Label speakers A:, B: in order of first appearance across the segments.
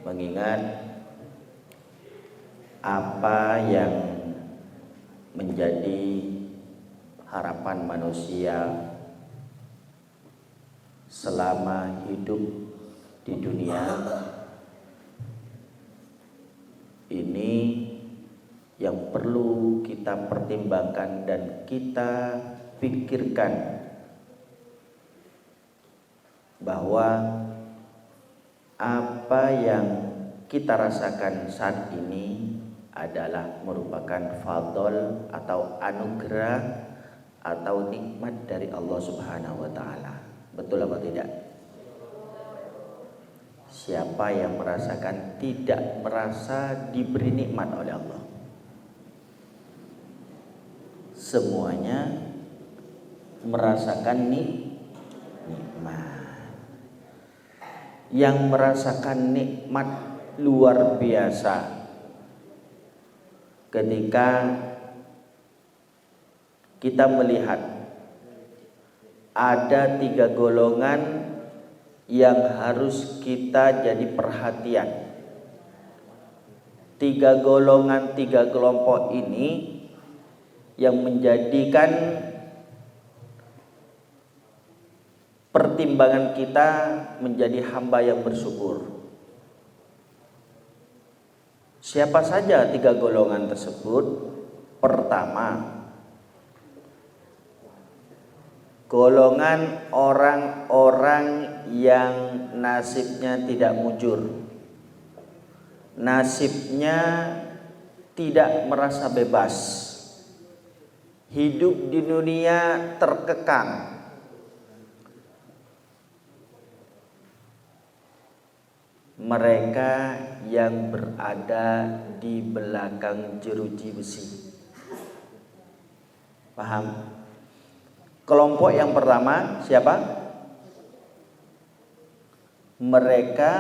A: mengingat apa yang menjadi harapan manusia selama hidup di dunia ini yang perlu kita pertimbangkan dan kita pikirkan, bahwa apa yang kita rasakan saat ini adalah merupakan fadl atau anugerah atau nikmat dari Allah Subhanahu wa taala. Betul apa tidak? Siapa yang merasakan tidak merasa diberi nikmat oleh Allah? Semuanya merasakan nikmat. Yang merasakan nikmat luar biasa ketika kita melihat ada 3 golongan yang harus kita jadi perhatian. 3 golongan, 3 kelompok ini yang menjadikan pertimbangan kita menjadi hamba yang bersyukur. Siapa saja 3 golongan tersebut? Pertama, golongan orang-orang yang nasibnya tidak mujur, nasibnya tidak merasa bebas, hidup di dunia terkekang. Mereka yang berada di belakang jeruji besi. Paham? Kelompok yang pertama siapa? Mereka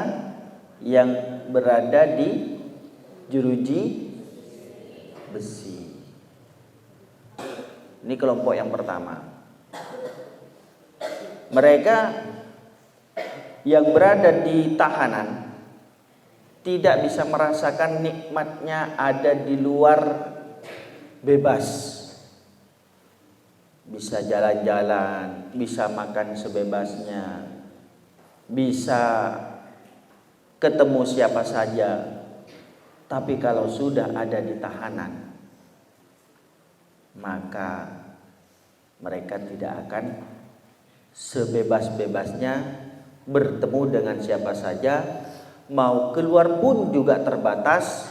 A: yang berada di jeruji besi. Ini kelompok yang pertama. Mereka yang berada di tahanan tidak bisa merasakan nikmatnya ada di luar bebas. Bisa jalan-jalan, bisa makan sebebasnya, bisa ketemu siapa saja. Tapi kalau sudah ada di tahanan, maka mereka tidak akan sebebas-bebasnya bertemu dengan siapa saja. Mau keluar pun juga terbatas.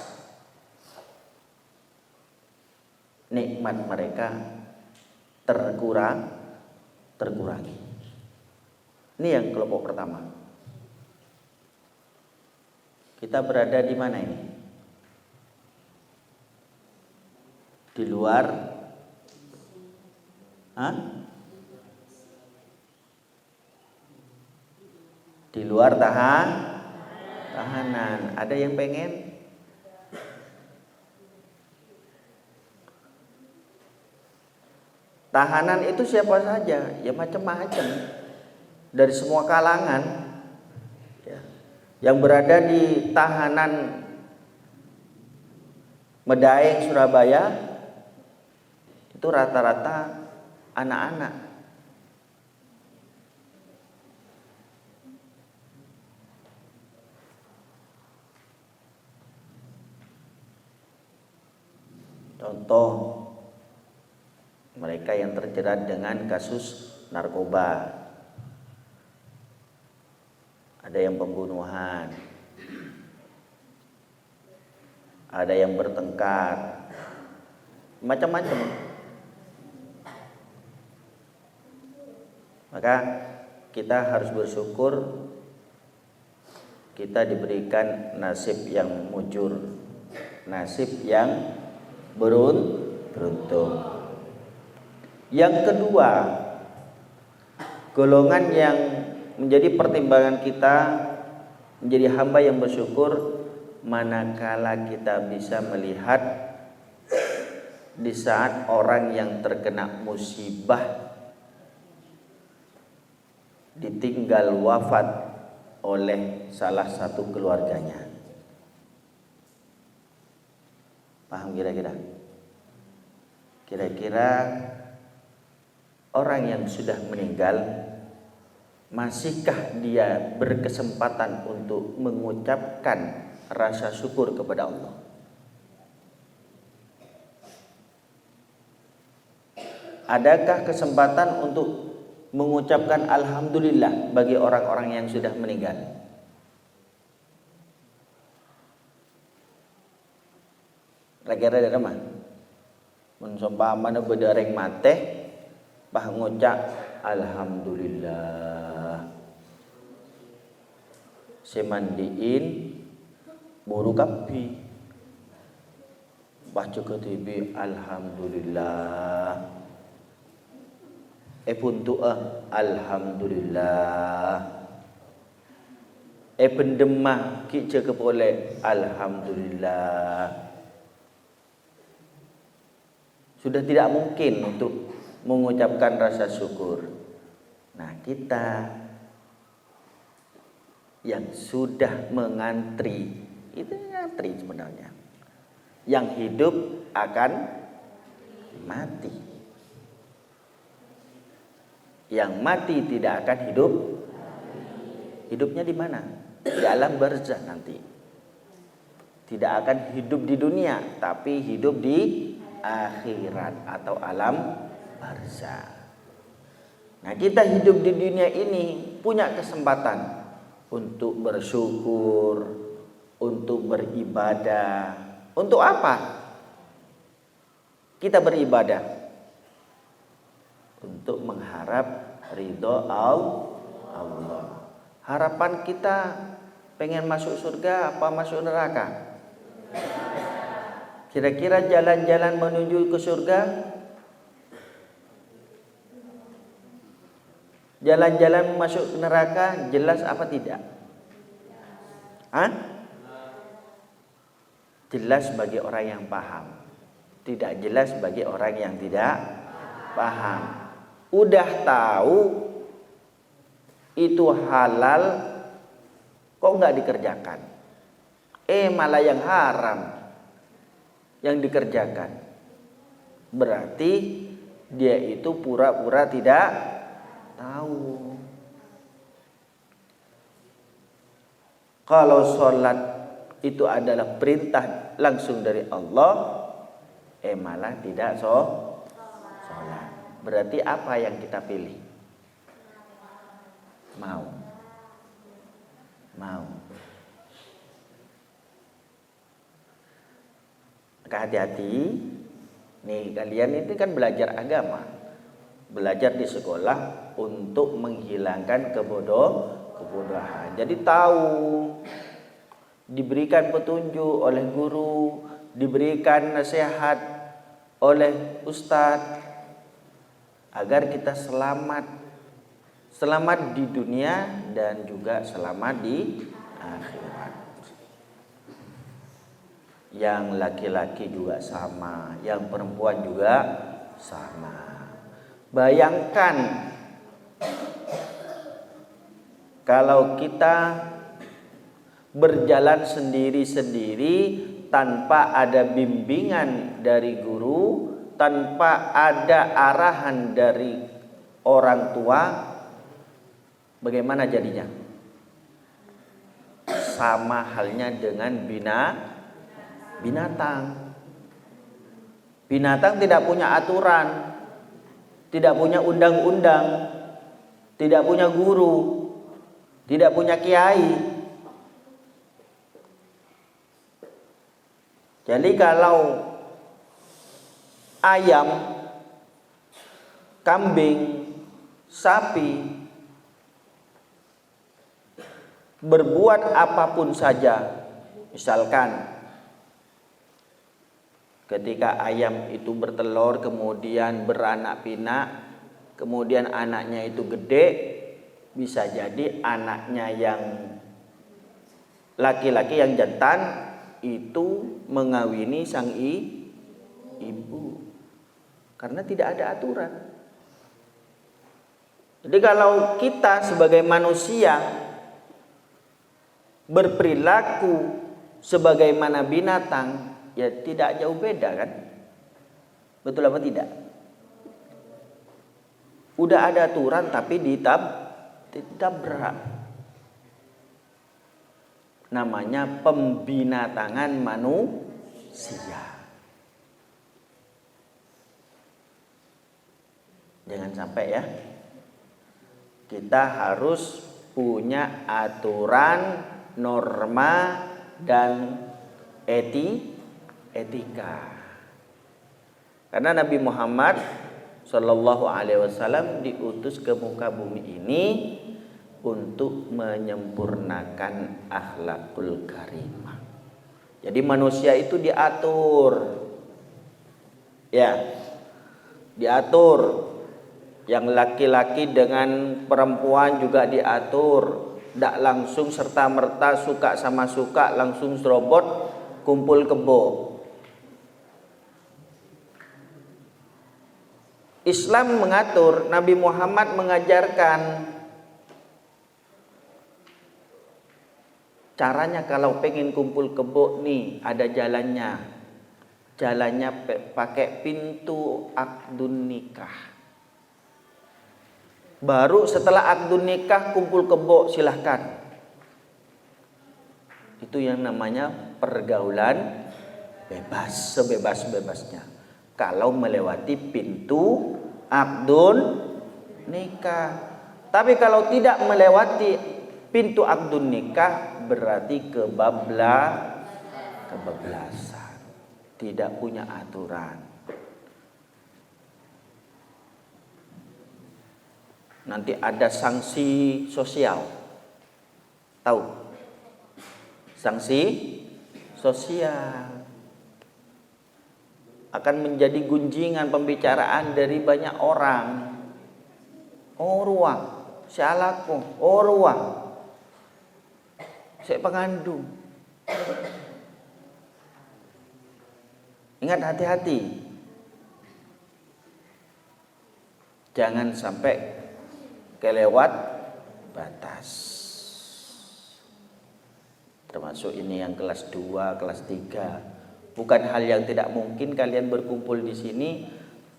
A: Nikmat mereka terkurangi. Ini yang kelompok pertama. Kita berada di mana ini? Di luar? Di luar tahanan. Ada yang pengen? Tahanan itu siapa saja? Ya macam-macam. Dari semua kalangan. Ya. Yang berada di tahanan Medaeng, Surabaya, itu rata-rata anak-anak. Contoh, mereka yang terjerat dengan kasus narkoba, ada yang pembunuhan, ada yang bertengkar, macam-macam. Maka kita harus bersyukur kita diberikan nasib yang mujur, nasib yang beruntung. Yang kedua, golongan yang menjadi pertimbangan kita menjadi hamba yang bersyukur manakala kita bisa melihat di saat orang yang terkena musibah ditinggal wafat oleh salah satu keluarganya. Paham kira-kira? Kira-kira orang yang sudah meninggal, masihkah dia berkesempatan untuk mengucapkan rasa syukur kepada Allah? Adakah kesempatan untuk mengucapkan alhamdulillah bagi orang-orang yang sudah meninggal? Kira-kira ada mah? Mun sompamana bedereng mate, bah ngucap alhamdulillah. Semandiin buru kapi. Baca ke TV alhamdulillah. Puntu alhamdulillah. Pendemah ki cakap oleh alhamdulillah. Sudah tidak mungkin untuk mengucapkan rasa syukur. Nah, kita yang sudah mengantri, itu ngantri sebenarnya. Yang hidup akan mati. Yang mati tidak akan hidup. Hidupnya di mana? Di alam barzah nanti. Tidak akan hidup di dunia, tapi hidup di akhirat atau alam barzah. Nah, kita hidup di dunia ini punya kesempatan untuk bersyukur, untuk beribadah. Untuk apa kita beribadah? Untuk mengharap ridho Allah. Harapan kita pengen masuk surga apa masuk neraka? Kira-kira jalan-jalan menuju ke surga, jalan-jalan masuk ke neraka jelas apa tidak? Jelas bagi orang yang paham. Tidak jelas bagi orang yang tidak paham. Udah tahu itu halal, kok nggak dikerjakan? Malah yang haram yang dikerjakan. Berarti dia itu pura-pura tidak tahu. Kalau sholat itu adalah perintah langsung dari Allah, malah tidak sholat. Berarti apa yang kita pilih? Mau. Maka hati-hati. Nih, kalian itu kan belajar agama, belajar di sekolah untuk menghilangkan kebodohan. Jadi tahu, diberikan petunjuk oleh guru, diberikan nasihat oleh ustadz agar kita selamat di dunia dan juga selamat di akhirat. Yang laki-laki juga sama, yang perempuan juga sama. Bayangkan kalau kita berjalan sendiri-sendiri tanpa ada bimbingan dari guru, tanpa ada arahan dari orang tua, bagaimana jadinya? Sama halnya dengan binatang. Binatang tidak punya aturan, tidak punya undang-undang, tidak punya guru, tidak punya kiai. Jadi kalau ayam, kambing, sapi berbuat apapun saja, misalkan ketika ayam itu bertelur kemudian beranak pinak, kemudian anaknya itu gede, bisa jadi anaknya yang laki-laki yang jantan itu mengawini sang ibu karena tidak ada aturan. Jadi kalau kita sebagai manusia berperilaku sebagaimana binatang, ya tidak jauh beda kan? Betul apa tidak? Udah ada aturan tapi ditabrak. Namanya pembinatangan manusia. Jangan sampai ya. Kita harus punya aturan, norma, dan etika. Karena Nabi Muhammad Shallallahu Alaihi Wasallam diutus ke muka bumi ini untuk menyempurnakan akhlakul karimah. Jadi manusia itu diatur, ya, diatur. Yang laki-laki dengan perempuan juga diatur. Tidak langsung serta-merta suka sama suka langsung serobot kumpul kebo. Islam mengatur, Nabi Muhammad mengajarkan caranya kalau pengen kumpul kebo nih ada jalannya. Jalannya pakai pintu akdun nikah. Baru setelah akdun nikah kumpul kebo silahkan. Itu yang namanya pergaulan bebas, sebebas-bebasnya. Kalau melewati pintu akdun nikah. Tapi kalau tidak melewati pintu akdun nikah berarti kebablasan. Tidak punya aturan. Nanti ada sanksi sosial. Tahu? Sanksi sosial akan menjadi gunjingan pembicaraan dari banyak orang. Oh ruang, sialaku, oh ruang, saya pengandung. Ingat hati-hati, jangan sampai kelewat batas. Termasuk ini yang kelas 2, kelas 3. Bukan hal yang tidak mungkin kalian berkumpul di sini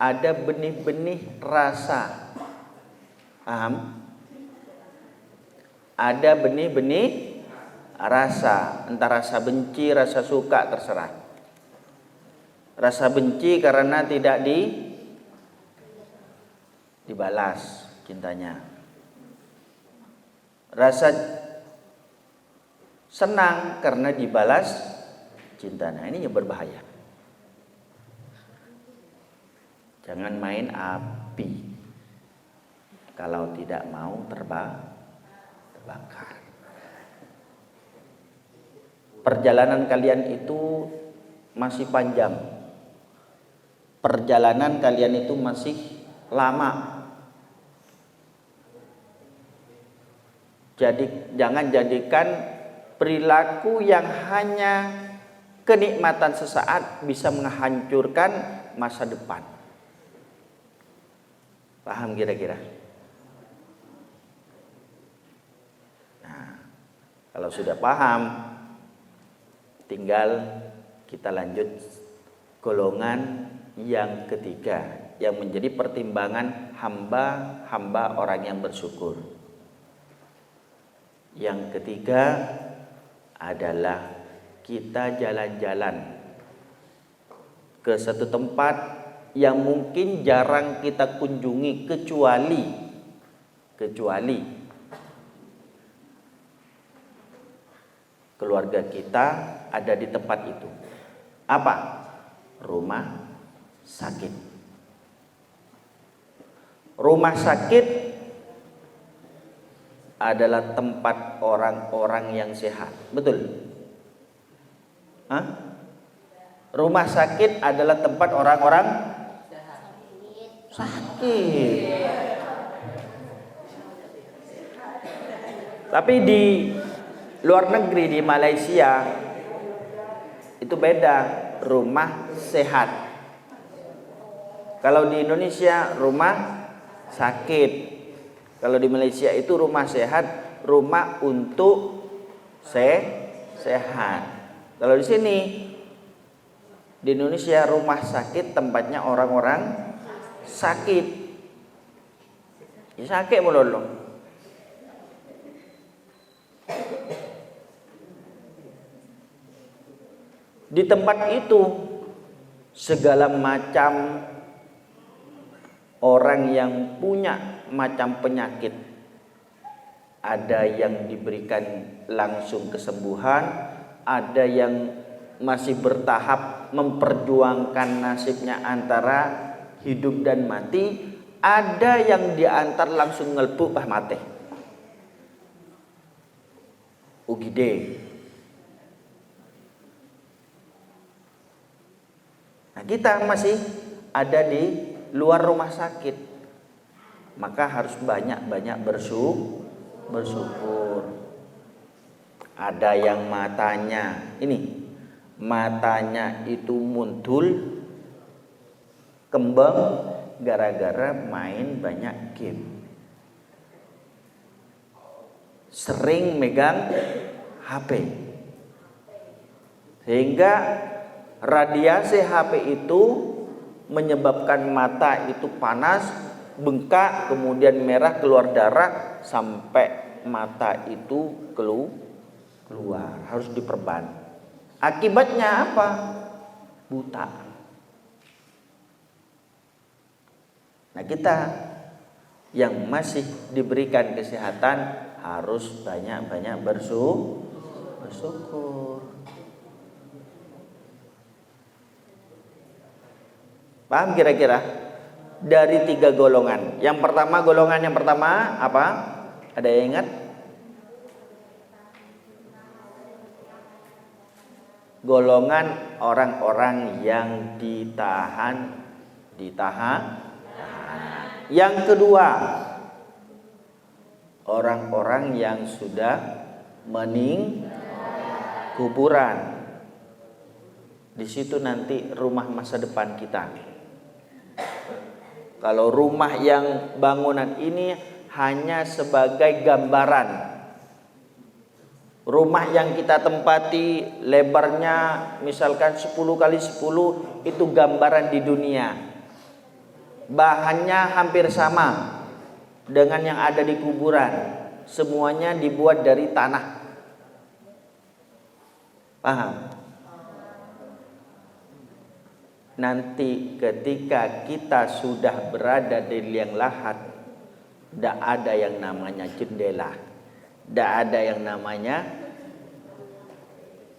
A: ada benih-benih rasa. Paham? Ada benih-benih rasa, entah rasa benci, rasa suka, terserah. Rasa benci karena tidak dibalas cintanya. Rasa senang karena dibalas cintanya. Ini yang berbahaya. Jangan main api kalau tidak mau terbakar. Perjalanan kalian itu masih panjang. Perjalanan kalian itu masih lama. Jadi jangan jadikan perilaku yang hanya kenikmatan sesaat bisa menghancurkan masa depan. Paham kira-kira? Nah, kalau sudah paham, tinggal kita lanjut golongan yang ketiga yang menjadi pertimbangan hamba orang yang bersyukur. Yang ketiga adalah kita jalan-jalan ke satu tempat yang mungkin jarang kita kunjungi kecuali keluarga kita ada di tempat itu. Apa? Rumah sakit. Rumah sakit adalah tempat orang-orang yang sehat. Betul? Hah? Rumah sakit adalah tempat orang-orang sakit. Tapi di luar negeri, di Malaysia itu beda, rumah sehat. Kalau di Indonesia rumah sakit. Kalau di Malaysia itu rumah sehat, rumah untuk sehat. Kalau di sini Di Indonesia rumah sakit tempatnya orang-orang sakit. Ya sakit melulu. Di tempat itu segala macam orang yang punya macam penyakit, ada yang diberikan langsung kesembuhan, ada yang masih bertahap memperjuangkan nasibnya antara hidup dan mati, ada yang diantar langsung ngelbu bah mati. Ugide. Nah, kita masih ada di luar rumah sakit, maka harus banyak-banyak bersyukur. Ada yang matanya itu muncul kembang gara-gara main banyak game, sering megang HP, sehingga radiasi HP itu menyebabkan mata itu panas, bengkak, kemudian merah, keluar darah, sampai mata itu keluar, harus diperban. Akibatnya apa? Buta. Nah, kita yang masih diberikan kesehatan harus banyak-banyak bersyukur. Paham kira-kira? Dari 3 golongan. Golongan yang pertama apa? Ada yang ingat? Golongan orang-orang yang ditahan. Yang kedua, orang-orang yang sudah kuburan. Di situ nanti rumah masa depan kita. Kalau rumah yang bangunan ini hanya sebagai gambaran. Rumah yang kita tempati lebarnya misalkan 10 kali 10, itu gambaran di dunia. Bahannya hampir sama dengan yang ada di kuburan. Semuanya dibuat dari tanah. Paham? Nanti ketika kita sudah berada di liang lahat, tidak ada yang namanya jendela, tidak ada yang namanya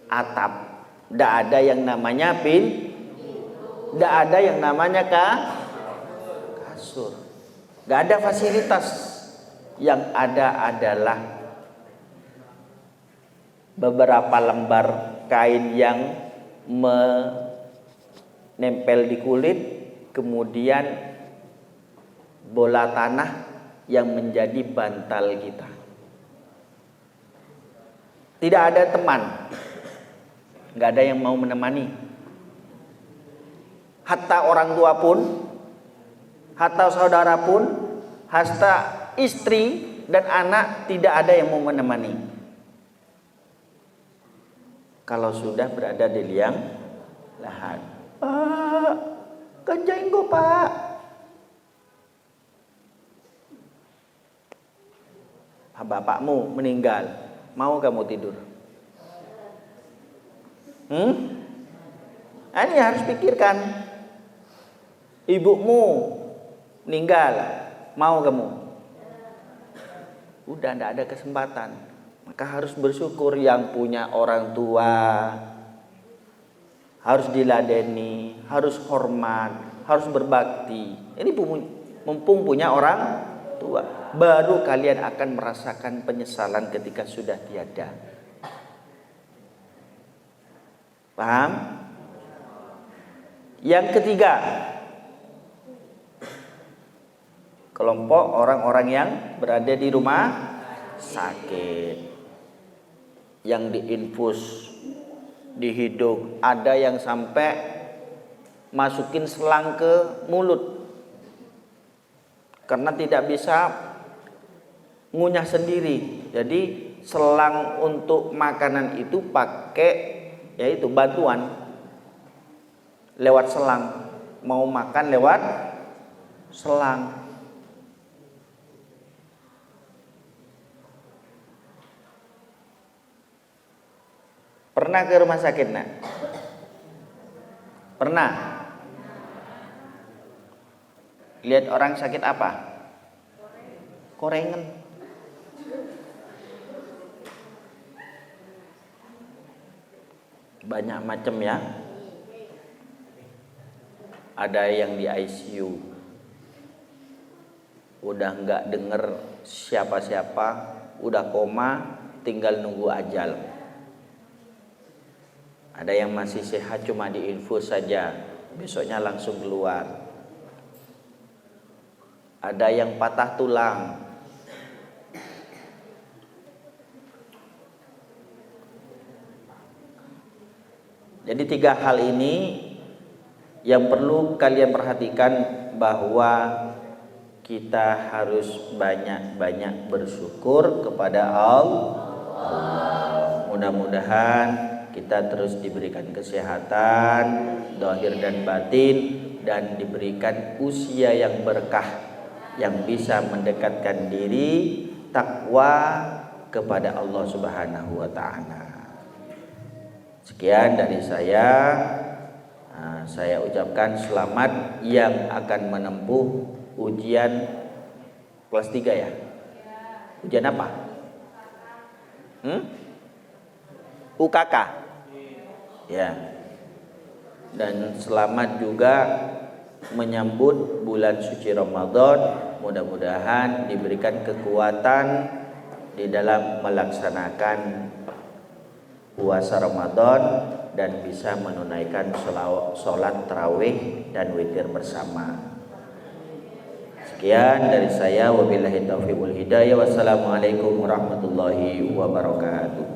A: atap, tidak ada yang namanya tidak ada yang namanya kasur, tidak ada fasilitas. Yang ada adalah beberapa lembar kain yang nempel di kulit, kemudian bola tanah yang menjadi bantal kita. Tidak ada teman, nggak ada yang mau menemani. Hatta orang tua pun, hatta saudara pun, hatta istri dan anak, tidak ada yang mau menemani. Kalau sudah berada di liang lahat. Pak, kerjain gue pak. Bapakmu meninggal, mau kamu tidur? Ini harus pikirkan. Ibumu meninggal, mau kamu? Udah tidak ada kesempatan. Maka harus bersyukur yang punya orang tua. Harus diladeni, harus hormat, harus berbakti. Ini mumpung punya orang tua, baru kalian akan merasakan penyesalan ketika sudah tiada. Paham? Yang ketiga, kelompok orang-orang yang berada di rumah sakit, yang diinfus di hidung, ada yang sampai masukin selang ke mulut karena tidak bisa ngunyah sendiri. Jadi selang untuk makanan itu pakai yaitu bantuan. lewat selang, mau makan lewat selang. Pernah ke rumah sakit, nak? Pernah? Lihat orang sakit apa? Korengan. Banyak macam ya. Ada yang di ICU, udah nggak denger siapa-siapa, udah koma, tinggal nunggu ajal. Ada yang masih sehat cuma diinfus saja, besoknya langsung keluar. Ada yang patah tulang. Jadi 3 hal ini yang perlu kalian perhatikan, bahwa kita harus banyak-banyak bersyukur kepada Allah. Mudah-mudahan kita terus diberikan kesehatan zahir dan batin, dan diberikan usia yang berkah yang bisa mendekatkan diri takwa kepada Allah Subhanahu wa taala. Sekian dari saya ucapkan selamat yang akan menempuh ujian kelas 3 ya. Ujian apa? UKK. Ya. Dan selamat juga menyambut bulan suci Ramadan. Mudah-mudahan diberikan kekuatan di dalam melaksanakan puasa Ramadan dan bisa menunaikan sholat tarawih dan witir bersama. Sekian dari saya, wabillahi taufiq wal hidayah. Wassalamualaikum warahmatullahi wabarakatuh.